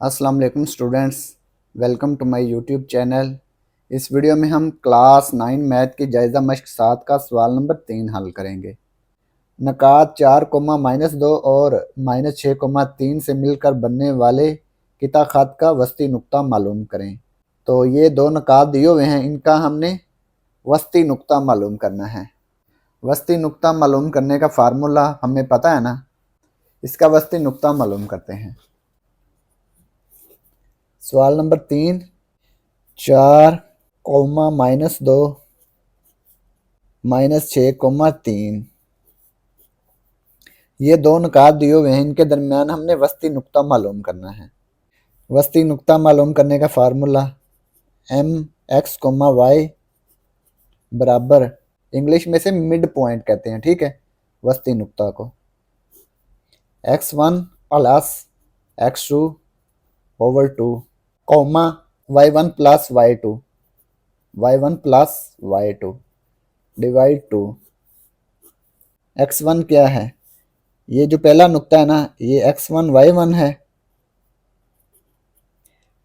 अस्सलाम वालेकुम students, welcome to my YouTube channel. इस वीडियो में हम क्लास 9 मैथ की जायज़ा मश्क 7 का सवाल नंबर 3 हल करेंगे। नकात 4 कोमा -2 और -6 कोमा 3 से मिलकर बनने वाले किता खत का वस्ती नुक्ता मालूम करें। तो ये दो नकात दिए हुए हैं, इनका हमने वस्ती नुक्ता मालूम करना है। वस्ती नुक्ता मालूम करने का फार्मूला हमें पता है ना, इसका वस्ती नुक्ता मालूम करते हैं। सवाल नंबर 3, 4 कोमा -2 -6 कोमा 3, ये दो नुकात दिए हुए हैं, इनके दरमियान हमने वस्ती नुक्ता मालूम करना है। वस्ती नुक्ता मालूम करने का formula M x comma y बराबर, इंग्लिश में से मिड पॉइंट कहते हैं, ठीक है, वस्ती नुक्ता को x1 plus x2 over 2 comma y1 plus y1 plus y2 divide 2। x1 क्या है, ये जो पहला नुक्ता है ना, ये x1 y1 है,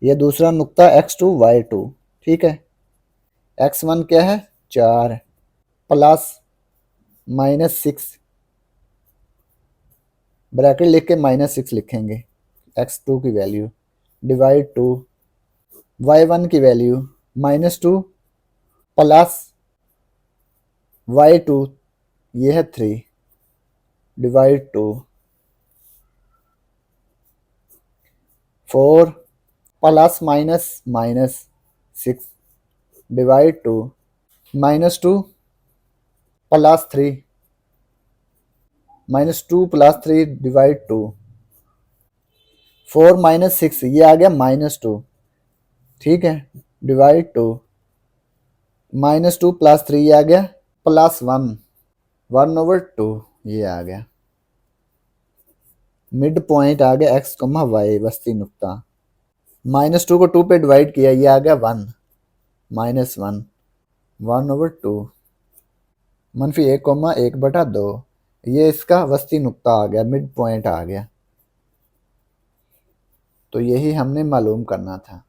ये दूसरा नुक्ता x2 y2, ठीक है। x1 क्या है 4 प्लस -6, ब्रैकेट लिख के -6 लिखेंगे x2 की वैल्यू, डिवाइड 2 y1 की वैल्यू -2 प्लस y2, ये है 3, divide 2 4 plus -6 divide 2 -2 plus 3 -2 plus 3 divide 2 4 -6, ये आ गया -2, ठीक है, डिवाइड 2 -2 प्लस 3 ये आ गया +1 1/2, ये आ गया। मिड पॉइंट आ गया x, y वस्ती नुक्ता। -2 को 2 पे डिवाइड किया, ये आ गया 1 -1 1/2 -1 1/2, ये इसका वस्ती नुक्ता आ गया, मिड पॉइंट आ गया। तो यही हमने मालूम करना था।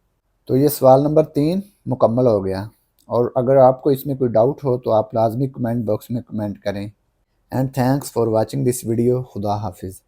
तो ये सवाल नंबर 3 मुकम्मल हो गया। और अगर आपको इसमें कोई डाउट हो तो आप लाजमी कमेंट बॉक्स में कमेंट करें। And thanks for watching this video. खुदा हाफिज़।